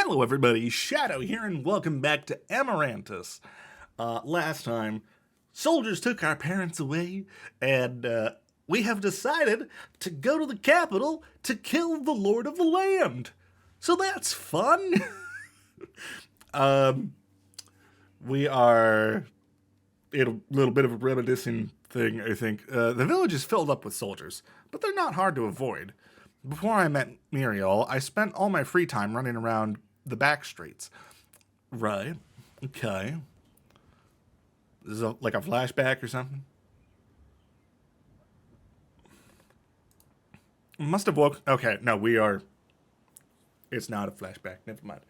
Hello everybody, Shadow here and welcome back to Amarantus. Last time, soldiers took our parents away and we have decided to go to the capital to kill the Lord of the Land. So that's fun. We are in a little bit of a reminiscing thing, I think. The village is filled up with soldiers, but they're not hard to avoid. Before I met Muriel, I spent all my free time running around the back streets. Right. Okay. This is like a flashback or something? Must have woke... Okay, no, we are... It's not a flashback. Never mind.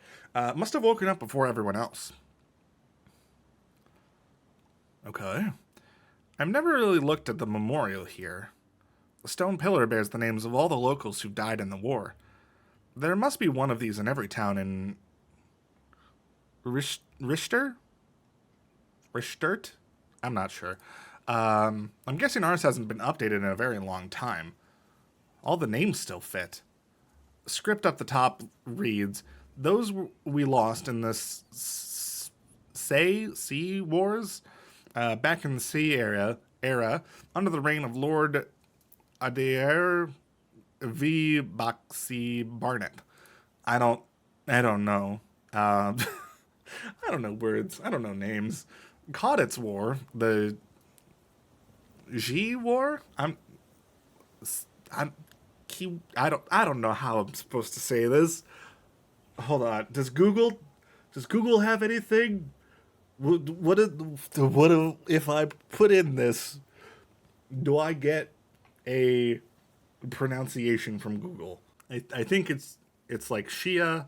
Must have woken up before everyone else. Okay. I've never really looked at the memorial here. The stone pillar bears the names of all the locals who died in the war. There must be one of these in every town in... Richter? Richtert? I'm not sure. I'm guessing ours hasn't been updated in a very long time. All the names still fit. Script up the top reads, those we lost in the Sea Wars, back in the sea era, under the reign of Lord Adair V. Boxy Barnett. I don't know. I don't know words. I don't know names. Caudit's War, the G War. I don't know how I'm supposed to say this. Hold on. Does Google have anything? What if I put in this? Do I get a pronunciation from Google? I think it's like Shia.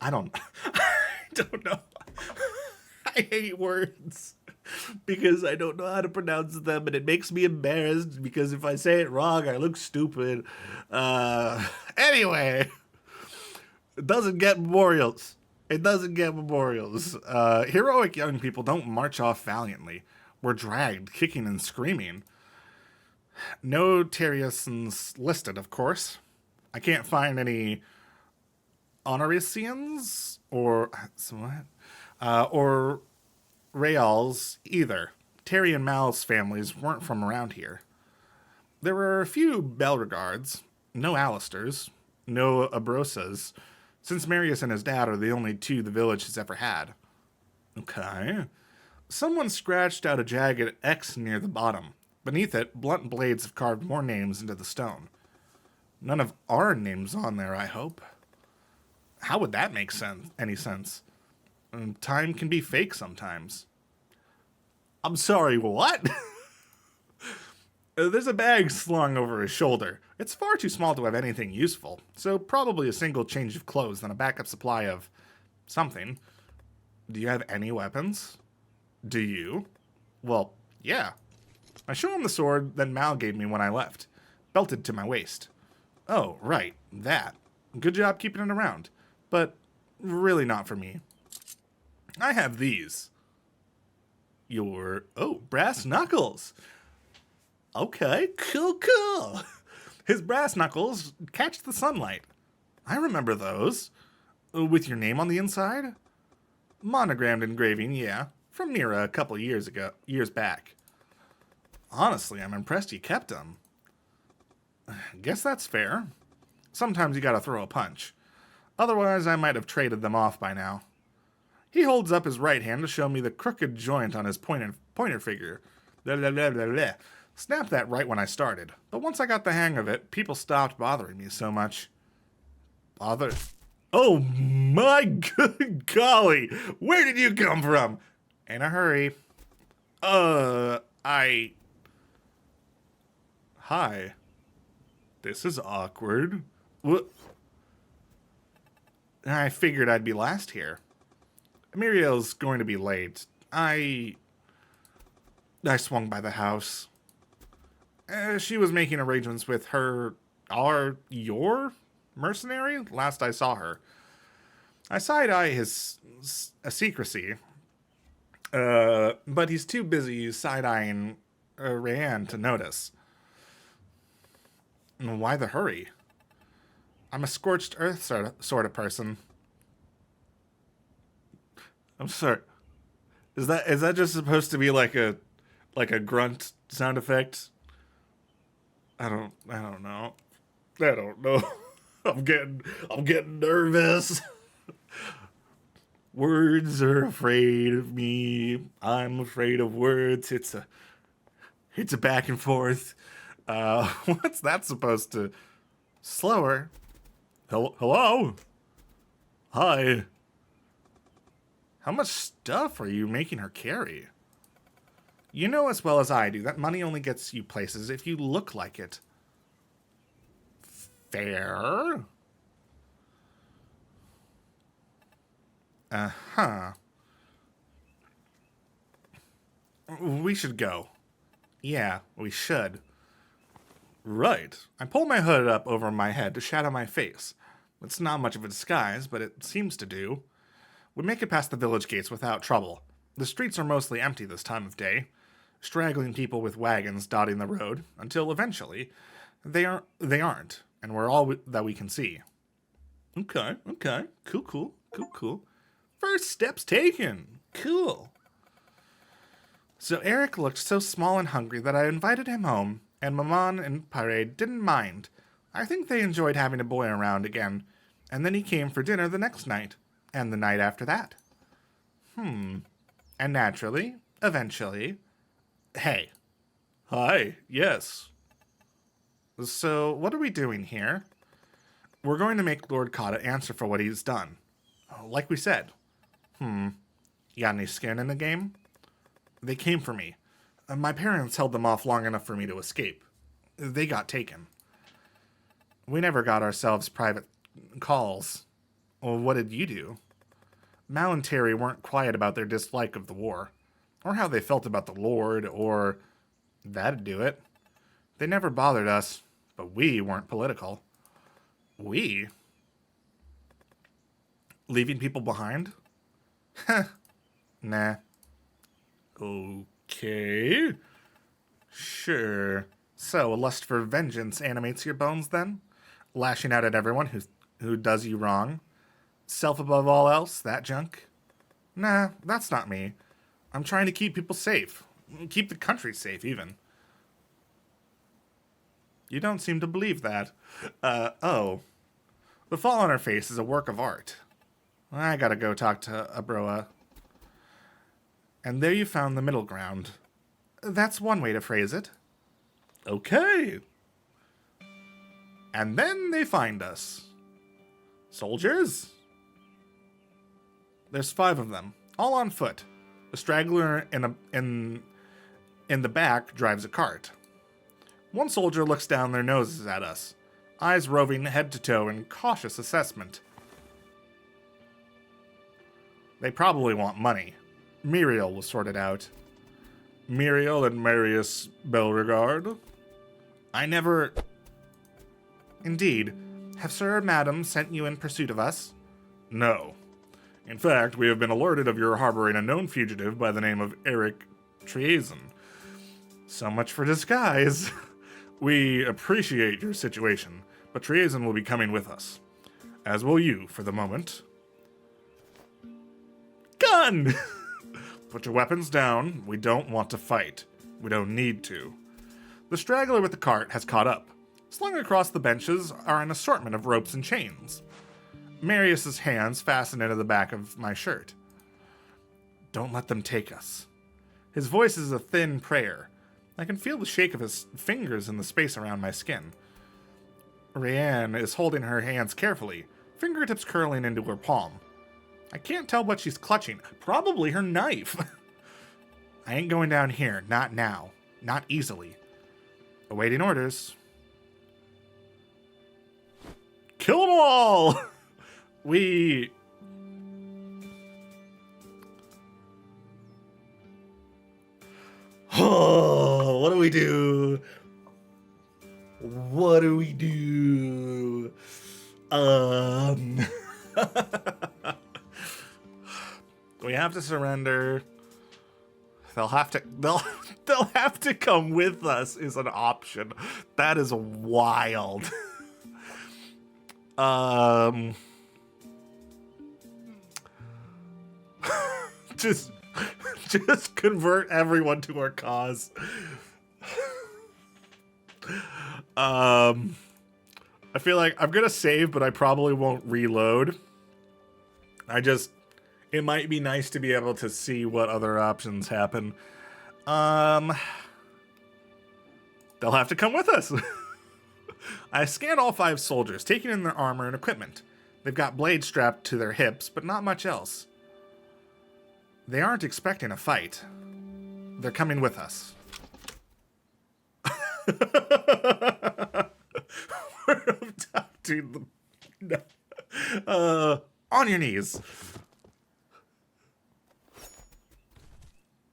I don't know. I hate words because I don't know how to pronounce them, and it makes me embarrassed because if I say it wrong, I look stupid. Anyway, it doesn't get memorials. Heroic young people don't march off valiantly. We're dragged, kicking and screaming. No Terriusons listed, of course. I can't find any Honoricians or Reals either. Terry and Mal's families weren't from around here. There were a few Belregards, no Alisters, no Abrosas, since Marius and his dad are the only two the village has ever had. Okay. Someone scratched out a jagged X near the bottom. Beneath it, blunt blades have carved more names into the stone. None of our names on there, I hope. How would that make any sense? Time can be fake sometimes. I'm sorry, what? There's a bag slung over his shoulder. It's far too small to have anything useful, so probably a single change of clothes and a backup supply of something. Do you have any weapons? Do you? Well, yeah. I show him the sword that Mal gave me when I left, belted to my waist. Oh, right, that. Good job keeping it around, but really not for me. I have these. Brass knuckles. Okay, cool. His brass knuckles catch the sunlight. I remember those. With your name on the inside? Monogrammed engraving, yeah. From Mira a couple years back. Honestly, I'm impressed you kept them. Guess that's fair. Sometimes you gotta throw a punch. Otherwise, I might have traded them off by now. He holds up his right hand to show me the crooked joint on his pointer finger. Blah, blah, blah, blah, blah. Snapped that right when I started, but once I got the hang of it, people stopped bothering me so much. Oh my good golly! Where did you come from? In a hurry. Hi. This is awkward. What? I figured I'd be last here. Muriel's going to be late. I swung by the house. She was making arrangements with your mercenary last I saw her. I side-eye his secrecy, but he's too busy side-eyeing Rayanne to notice. Why the hurry? I'm a scorched earth sort of person. I'm sorry. Is that just supposed to be like a grunt sound effect? I don't know. I don't know. I'm getting nervous. Words are afraid of me. I'm afraid of words. It's a back and forth. What's that supposed to? Slower. Hello? Hi. How much stuff are you making her carry? You know as well as I do that money only gets you places if you look like it. Fair. Uh-huh. We should go. Yeah, we should. Right. I pull my hood up over my head to shadow my face. It's not much of a disguise, but it seems to do. We make it past the village gates without trouble. The streets are mostly empty this time of day, straggling people with wagons dotting the road, until eventually they aren't, and we're all that we can see. Okay. Cool. First steps taken. Cool. So Eric looked so small and hungry that I invited him home, and Maman and Parade didn't mind. I think they enjoyed having a boy around again, and then he came for dinner the next night, and the night after that. And naturally, eventually... Hey. Hi, yes. So, what are we doing here? We're going to make Lord Cotta answer for what he's done. Like we said. You got any skin in the game? They came for me. My parents held them off long enough for me to escape. They got taken. We never got ourselves private calls. Well, what did you do? Mal and Terry weren't quiet about their dislike of the war, or how they felt about the Lord, or... That'd do it. They never bothered us, but we weren't political. We? Leaving people behind? Heh. Nah. Okay. Sure. So, a lust for vengeance animates your bones, then? Lashing out at everyone who does you wrong? Self above all else, that junk? Nah, that's not me. I'm trying to keep people safe. Keep the country safe, even. You don't seem to believe that. Oh. The fall on her face is a work of art. I gotta go talk to Abroa. And there you found the middle ground. That's one way to phrase it. Okay. And then they find us. Soldiers? There's 5 of them, all on foot. A straggler in the back drives a cart. One soldier looks down their noses at us, eyes roving head to toe in cautious assessment. They probably want money. Muriel will sort it out. Muriel and Marius Beauregard? I never... Indeed. Have Sir or Madam sent you in pursuit of us? No. In fact, we have been alerted of your harboring a known fugitive by the name of Eric Treason. So much for disguise. We appreciate your situation, but Treason will be coming with us. As will you, for the moment. Gun! Put your weapons down. We don't want to fight. We don't need to. The straggler with the cart has caught up. Slung across the benches are an assortment of ropes and chains. Marius's hands fasten into the back of my shirt. Don't let them take us. His voice is a thin prayer. I can feel the shake of his fingers in the space around my skin. Rianne is holding her hands carefully, fingertips curling into her palm. I can't tell what she's clutching. Probably her knife. I ain't going down here. Not now. Not easily. Awaiting orders. Kill them all! We... Oh, what do we do? What do we do? We have to surrender. They'll have to come with us is an option. That is wild. Um, just, just convert everyone to our cause. I feel like I'm gonna save, but I probably won't reload. It might be nice to be able to see what other options happen. They'll have to come with us. I scanned all 5 soldiers, taking in their armor and equipment. They've got blades strapped to their hips, but not much else. They aren't expecting a fight. They're coming with us. We're abducting them. On your knees.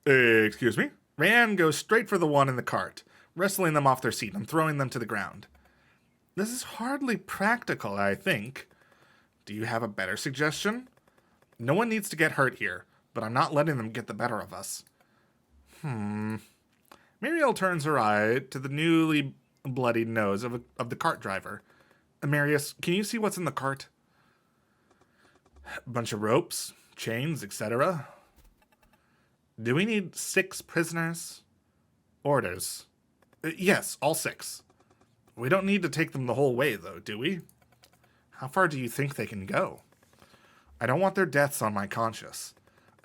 Excuse me? Rand goes straight for the one in the cart, wrestling them off their seat and throwing them to the ground. This is hardly practical, I think. Do you have a better suggestion? No one needs to get hurt here, but I'm not letting them get the better of us. Muriel turns her eye to the newly bloodied nose of the cart driver. Marius, can you see what's in the cart? A bunch of ropes, chains, etc. Do we need 6 prisoners? Orders. Yes, all 6. We don't need to take them the whole way, though, do we? How far do you think they can go? I don't want their deaths on my conscience.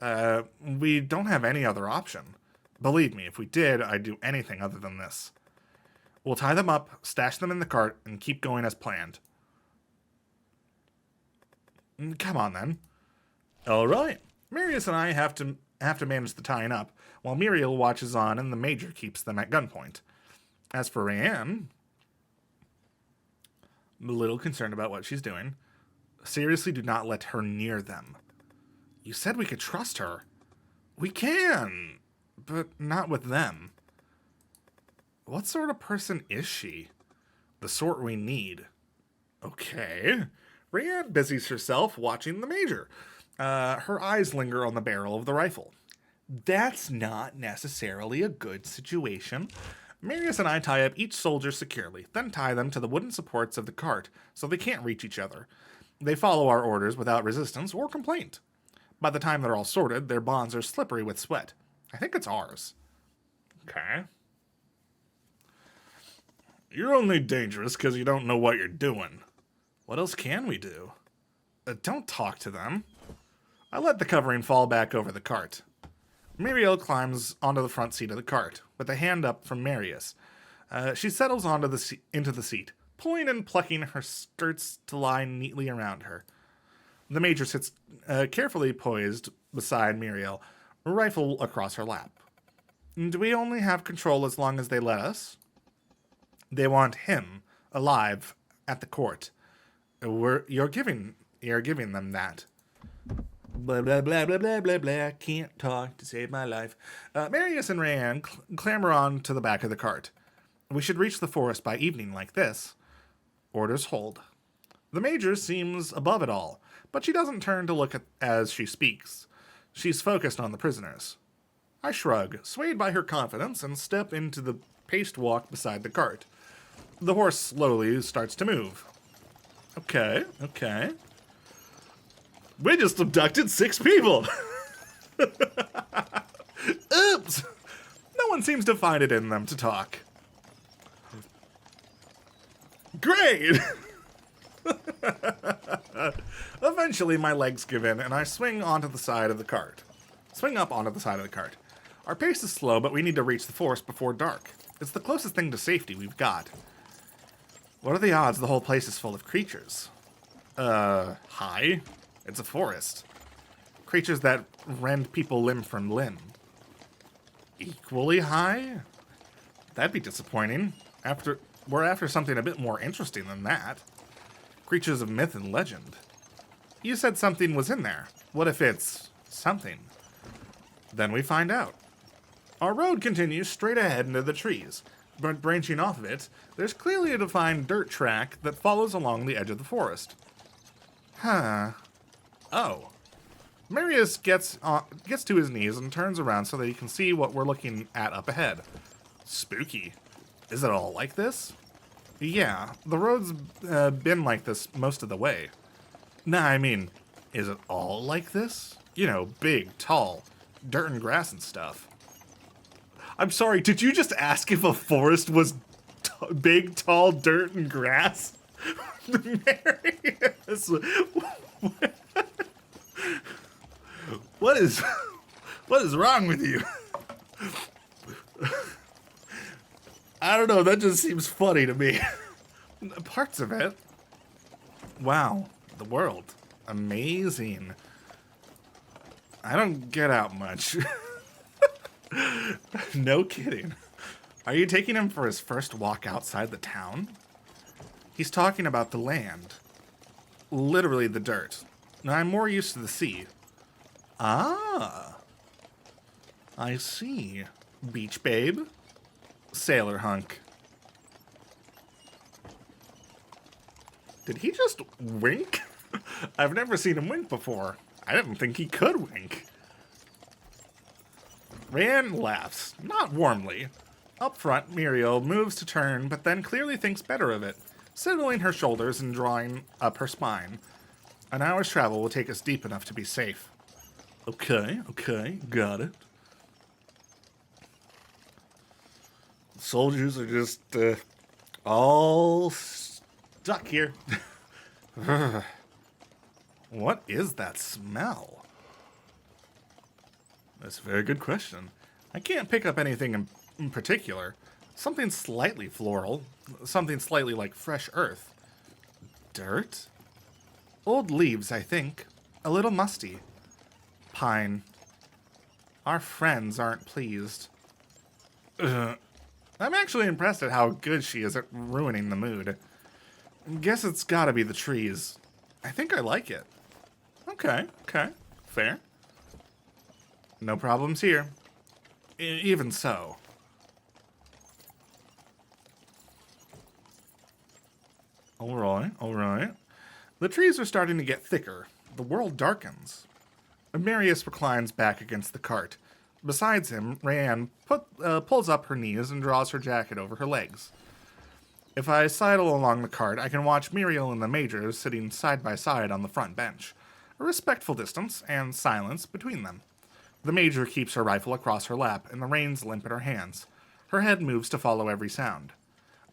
We don't have any other option. Believe me, if we did, I'd do anything other than this. We'll tie them up, stash them in the cart, and keep going as planned. Come on, then. All right. Marius and I have to manage the tying up, while Muriel watches on and the Major keeps them at gunpoint. As for Rayanne, I'm a little concerned about what she's doing. Seriously, do not let her near them. You said we could trust her. We can, but not with them. What sort of person is she? The sort we need. Okay. Rayanne busies herself watching the Major. Her eyes linger on the barrel of the rifle. That's not necessarily a good situation. Marius and I tie up each soldier securely, then tie them to the wooden supports of the cart so they can't reach each other. They follow our orders without resistance or complaint. By the time they're all sorted, their bonds are slippery with sweat. I think it's ours. Okay. You're only dangerous because you don't know what you're doing. What else can we do? Don't talk to them. I let the covering fall back over the cart. Muriel climbs onto the front seat of the cart, with a hand up from Marius. She settles into the seat, pulling and plucking her skirts to lie neatly around her. The Major sits carefully poised beside Muriel, a rifle across her lap. Do we only have control as long as they let us? They want him alive at the court. You're giving them that. Blah, blah, blah, blah, blah, blah, blah. Can't talk to save my life. Marius and Rayanne clamber on to the back of the cart. We should reach the forest by evening like this. Orders hold. The Major seems above it all, but she doesn't turn to look as she speaks. She's focused on the prisoners. I shrug, swayed by her confidence, and step into the paced walk beside the cart. The horse slowly starts to move. Okay. We just abducted 6 people! Oops! No one seems to find it in them to talk. Great! Eventually, my legs give in, and I swing up onto the side of the cart. Our pace is slow, but we need to reach the forest before dark. It's the closest thing to safety we've got. What are the odds the whole place is full of creatures? High? It's a forest. Creatures that rend people limb from limb. Equally high? That'd be disappointing. We're after something a bit more interesting than that. Creatures of myth and legend. You said something was in there. What if it's something? Then we find out. Our road continues straight ahead into the trees, but branching off of it, there's clearly a defined dirt track that follows along the edge of the forest. Huh. Oh. Marius gets to his knees and turns around so that he can see what we're looking at up ahead. Spooky. Is it all like this? Yeah, the road's been like this most of the way. Nah, I mean, is it all like this? You know, big, tall, dirt and grass and stuff. I'm sorry, did you just ask if a forest was big, tall dirt and grass? Marius, what is what is wrong with you? I don't know, that just seems funny to me. Parts of it. Wow, the world. Amazing. I don't get out much. No kidding. Are you taking him for his first walk outside the town? He's talking about the land. Literally the dirt. Now, I'm more used to the sea. Ah. I see. Beach babe. Sailor hunk. Did he just wink? I've never seen him wink before. I didn't think he could wink. Rand laughs, not warmly. Up front, Muriel moves to turn, but then clearly thinks better of it, settling her shoulders and drawing up her spine. An hour's travel will take us deep enough to be safe. Okay, got it. Soldiers are just, all stuck here. What is that smell? That's a very good question. I can't pick up anything in particular. Something slightly floral. Something slightly like fresh earth. Dirt? Old leaves, I think. A little musty. Pine. Our friends aren't pleased. I'm actually impressed at how good she is at ruining the mood. Guess it's gotta be the trees. I think I like it. Okay. Fair. No problems here. Even so. Alright. The trees are starting to get thicker. The world darkens. Marius reclines back against the cart. Besides him, Rayanne pulls up her knees and draws her jacket over her legs. If I sidle along the cart, I can watch Muriel and the Major sitting side by side on the front bench. A respectful distance and silence between them. The Major keeps her rifle across her lap, and the reins limp in her hands. Her head moves to follow every sound.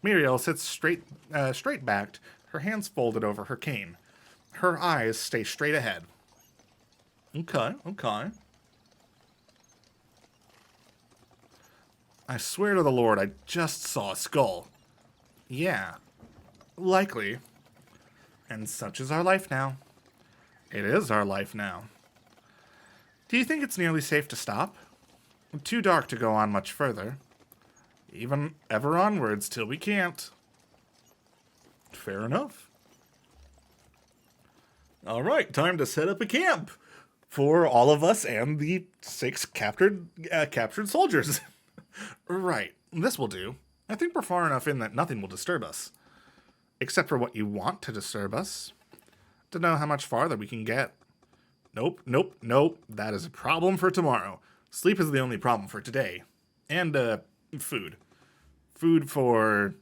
Muriel sits straight-backed, her hands folded over her cane. Her eyes stay straight ahead. Okay. I swear to the Lord, I just saw a skull. Yeah, likely. And such is our life now. It is our life now. Do you think it's nearly safe to stop? Too dark to go on much further. Even ever onwards till we can't. Fair enough. All right, time to set up a camp for all of us and the 6 captured soldiers. Right, this will do. I think we're far enough in that nothing will disturb us. Except for what you want to disturb us. Don't know how much farther we can get. Nope. That is a problem for tomorrow. Sleep is the only problem for today. And, food. Food for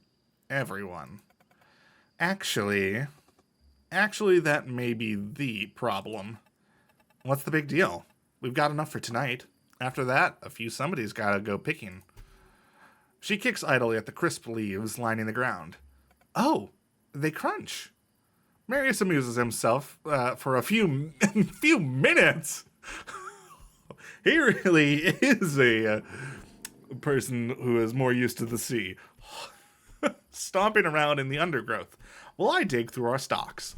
everyone. Actually, that may be the problem. What's the big deal? We've got enough for tonight. After that, a few somebody's gotta go picking. She kicks idly at the crisp leaves lining the ground. Oh, they crunch. Marius amuses himself for a few minutes. He really is a person who is more used to the sea. Stomping around in the undergrowth while I dig through our stocks.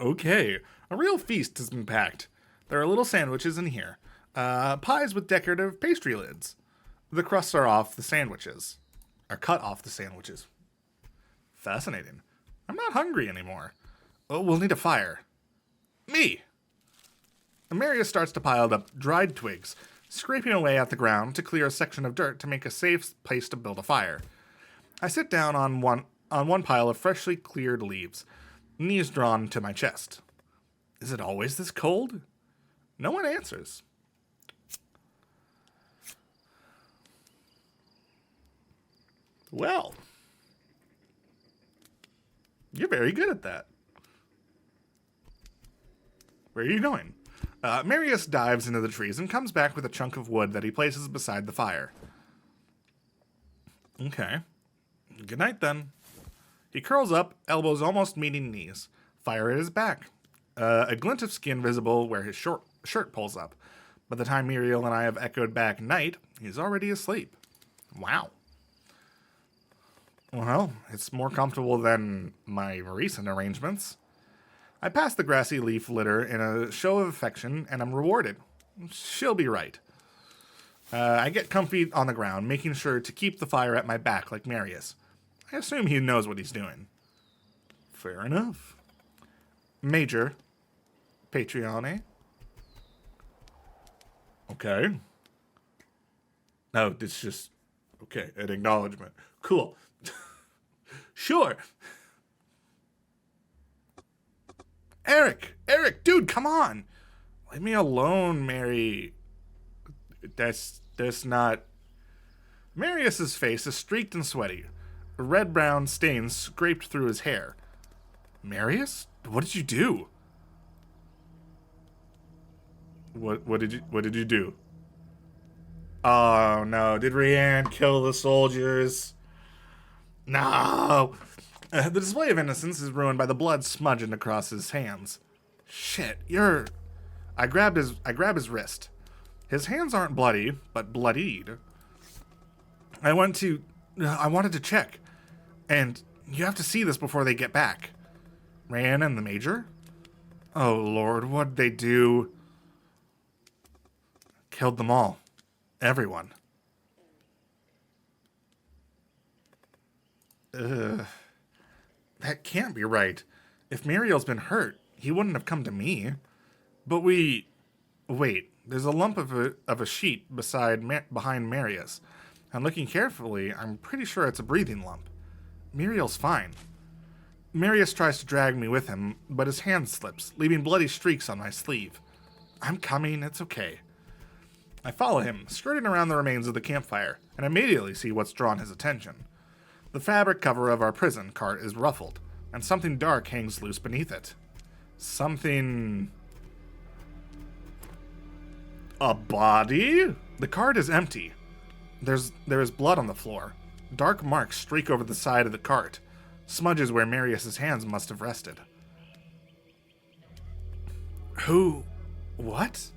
Okay, a real feast has been packed. There are little sandwiches in here. Pies with decorative pastry lids. The crusts are off the sandwiches. Are cut off the sandwiches. Fascinating. I'm not hungry anymore. Oh, we'll need a fire. Me! Marius starts to pile up dried twigs, scraping away at the ground to clear a section of dirt to make a safe place to build a fire. I sit down on one pile of freshly cleared leaves, knees drawn to my chest. Is it always this cold? No one answers. Well, You're very good at that. Where are you going? Marius dives into the trees and comes back with a chunk of wood that he places beside the fire. Okay. Good night, then. He curls up, elbows almost meeting knees. Fire at his back. A glint of skin visible where his shirt pulls up. By the time Muriel and I have echoed back night, he's already asleep. Wow. Well, it's more comfortable than my recent arrangements. I pass the grassy leaf litter in a show of affection, and I'm rewarded. She'll be right. I get comfy on the ground, making sure to keep the fire at my back like Marius. I assume he knows what he's doing. Fair enough. Major. Patreon. Okay. No, it's just... Okay, an acknowledgement. Cool. Sure. Eric, dude, come on. Leave me alone, Mary. That's not... Marius's face is streaked and sweaty. Red-brown stains scraped through his hair. Marius? What did you do? What did you do? Oh no, did Rianne kill the soldiers? No! The display of innocence is ruined by the blood smudging across his hands. Shit, I grab his wrist. His hands aren't bloody, but bloodied. I wanted to check. And you have to see this before they get back. Rianne and the Major? Oh Lord, what'd they do? Killed them all. Everyone. Ugh. That can't be right. If Muriel's been hurt, he wouldn't have come to me. But wait, there's a lump of a sheet behind Marius. And looking carefully, I'm pretty sure it's a breathing lump. Muriel's fine. Marius tries to drag me with him, but his hand slips, leaving bloody streaks on my sleeve. I'm coming, it's okay. I follow him, skirting around the remains of the campfire, and immediately see what's drawn his attention. The fabric cover of our prison cart is ruffled, and something dark hangs loose beneath it. Something... A body? The cart is empty. There is blood on the floor. Dark marks streak over the side of the cart, smudges where Marius's hands must have rested. Who? What?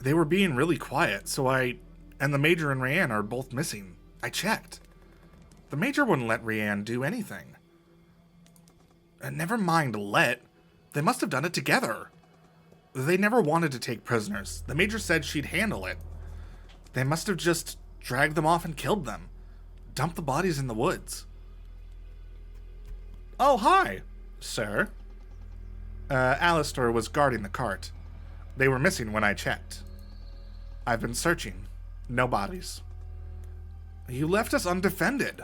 They were being really quiet, and the Major and Rianne are both missing. I checked. The Major wouldn't let Rianne do anything. And never mind they must have done it together. They never wanted to take prisoners. The Major said she'd handle it. They must have just dragged them off and killed them. Dumped the bodies in the woods. Oh, hi, sir. Alistair was guarding the cart. They were missing when I checked. I've been searching. No bodies. You left us undefended.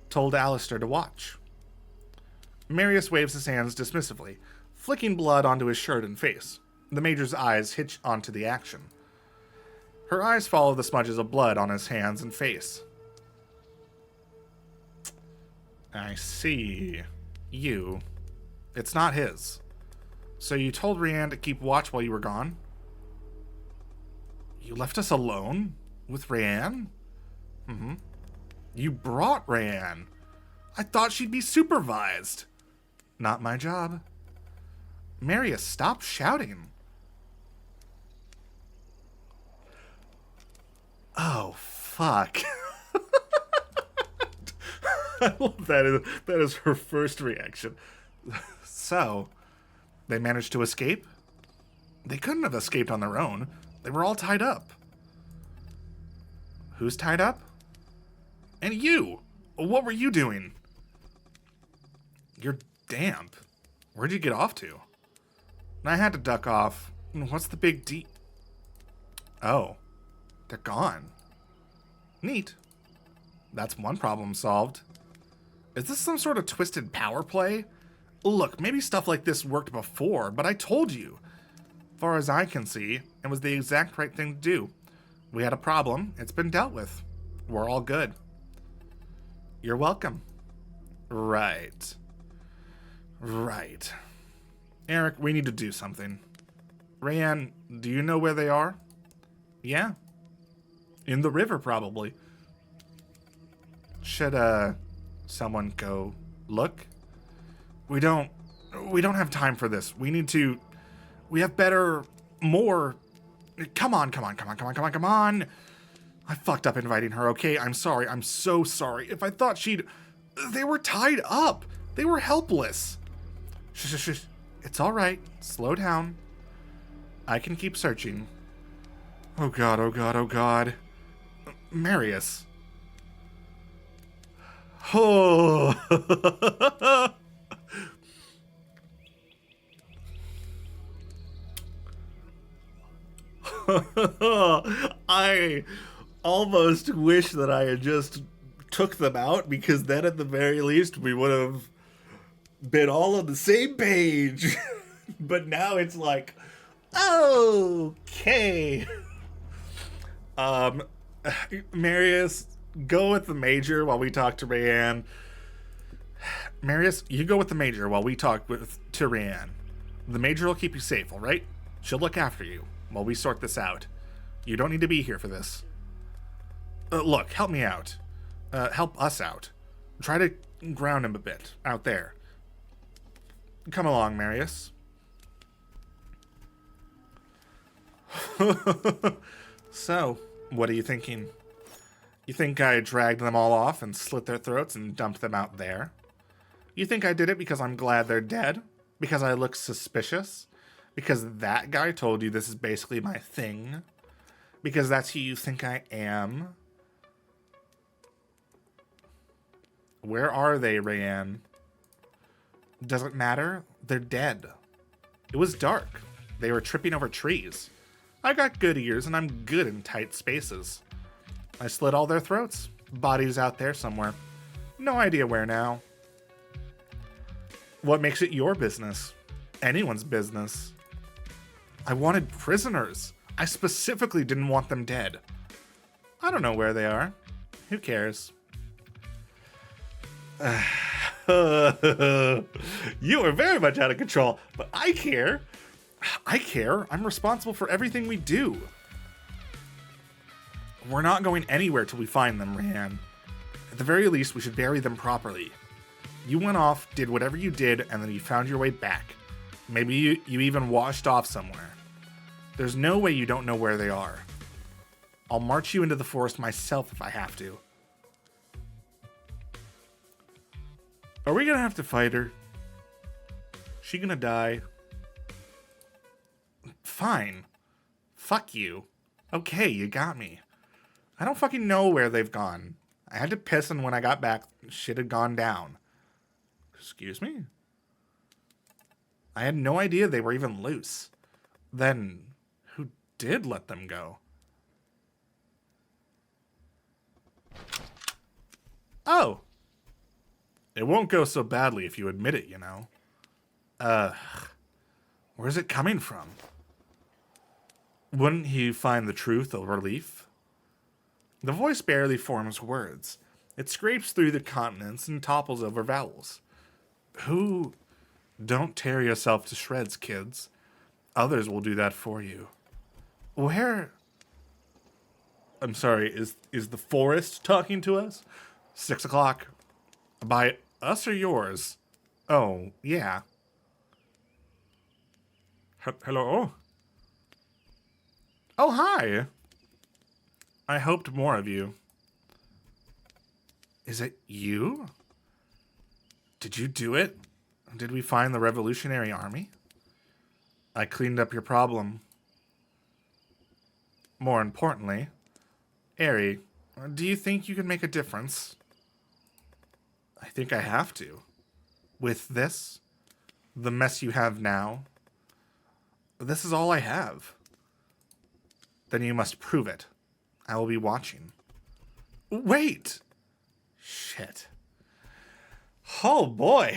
Told Alistair to watch. Marius waves his hands dismissively, flicking blood onto his shirt and face. The Major's eyes hitch onto the action. Her eyes follow the smudges of blood on his hands and face. I see. You. It's not his. So you told Rianne to keep watch while you were gone? You left us alone? With Rianne? Mm-hmm. You brought Rianne. I thought she'd be supervised. Not my job. Marius, stop shouting. Oh, fuck. I love that. That is her first reaction. So, they managed to escape? They couldn't have escaped on their own. They were all tied up. Who's tied up? And you! What were you doing? You're damp. Where'd you get off to? I had to duck off. What's the big deal? Oh. They're gone. Neat. That's one problem solved. Is this some sort of twisted power play? Look, maybe stuff like this worked before, but I told you. Far as I can see, it was the exact right thing to do. We had a problem. It's been dealt with. We're all good. You're welcome. Right. Right. Eric, we need to do something. Rayanne, do you know where they are? Yeah. In the river, probably. Should, someone go look? We don't have time for this. We have better, more. Come on. I fucked up inviting her, okay? I'm sorry. I'm so sorry. If I thought they were tied up. They were helpless. Shh. It's all right. Slow down. I can keep searching. Oh God. Marius. Oh. I almost wish that I had just took them out, because then at the very least we would have been all on the same page. But now it's like, okay. Marius, go with the major while we talk to Rayanne. Marius, you go with the major while we talk to Rayanne. The major will keep you safe, all right? She'll look after you while we sort this out. You don't need to be here for this. Look, help me out. Help us out. Try to ground him a bit out there. Come along, Marius. So, what are you thinking? You think I dragged them all off and slit their throats and dumped them out there? You think I did it because I'm glad they're dead? Because I look suspicious? Because that guy told you this is basically my thing? Because that's who you think I am? Where are they, Rayanne? Doesn't matter. They're dead. It was dark. They were tripping over trees. I got good ears and I'm good in tight spaces. I slit all their throats. Bodies out there somewhere. No idea where now. What makes it your business? Anyone's business. I wanted prisoners. I specifically didn't want them dead. I don't know where they are. Who cares? You are very much out of control, but I care. I care. I'm responsible for everything we do. We're not going anywhere till we find them, Rayanne. At the very least, we should bury them properly. You went off, did whatever you did, and then you found your way back. Maybe you even washed off somewhere. There's no way you don't know where they are. I'll march you into the forest myself if I have to. Are we gonna have to fight her? She gonna die? Fine. Fuck you. Okay, you got me. I don't fucking know where they've gone. I had to piss, and when I got back, shit had gone down. Excuse me? I had no idea they were even loose. Then, who did let them go? Oh. It won't go so badly if you admit it, you know. Where's it coming from? Wouldn't he find the truth a relief? The voice barely forms words. It scrapes through the consonants and topples over vowels. Who? Don't tear yourself to shreds, kids. Others will do that for you. Where? I'm sorry, is the forest talking to us? 6 o'clock. By us or yours? Oh, yeah. Hello? Oh, hi. I hoped more of you. Is it you? Did you do it? Did we find the Revolutionary Army? I cleaned up your problem. More importantly, Eri, do you think you can make a difference? I think I have to. With this, the mess you have now, this is all I have. Then you must prove it. I will be watching. Wait! Shit. Oh boy.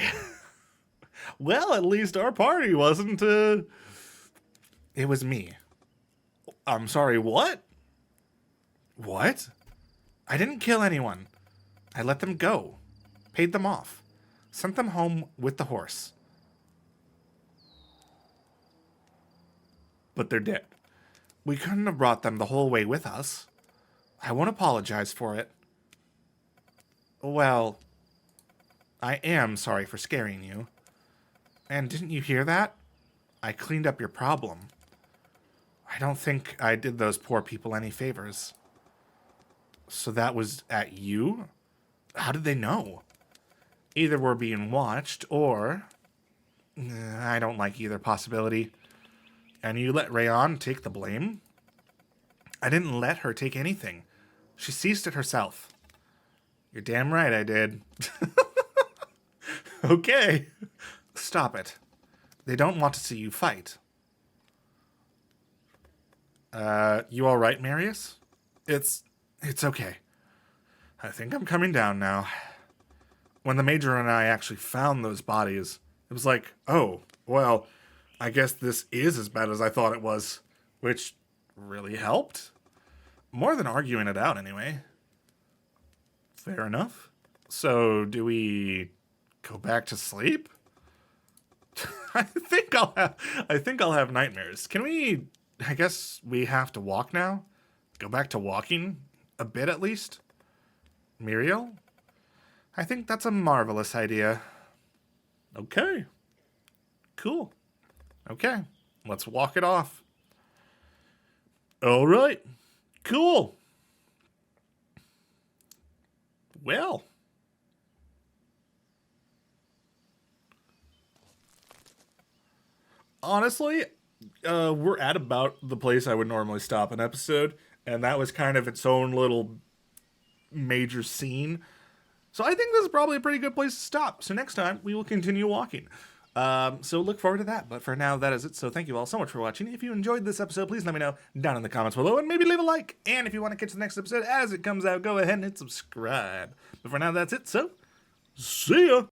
Well, at least our party wasn't, It was me. I'm sorry, what? What? I didn't kill anyone. I let them go. Paid them off. Sent them home with the horse. but they're dead. We couldn't have brought them the whole way with us. I won't apologize for it. Well, I am sorry for scaring you. And didn't you hear that? I cleaned up your problem. I don't think I did those poor people any favors. So that was at you? How did they know? Either we're being watched, or... I don't like either possibility. And you let Rayon take the blame? I didn't let her take anything. She seized it herself. You're damn right I did. Okay. Stop it. They don't want to see you fight. You alright, Marius? It's okay. I think I'm coming down now. When the Major and I actually found those bodies, it was like, oh, well, I guess this is as bad as I thought it was, which really helped. More than arguing it out, anyway. Fair enough. So, do we go back to sleep? I think I'll have nightmares. Can we, I guess we have to walk now? Go back to walking? A bit, at least? Muriel? I think that's a marvelous idea. Okay. Cool. Okay. Let's walk it off. All right. Cool. Well. Honestly, we're at about the place I would normally stop an episode, and that was kind of its own little major scene. So I think this is probably a pretty good place to stop. So next time, we will continue walking. So look forward to that. But for now, that is it. So thank you all so much for watching. If you enjoyed this episode, please let me know down in the comments below, and maybe leave a like. And if you want to catch the next episode as it comes out, go ahead and hit subscribe. But for now, that's it. So see ya!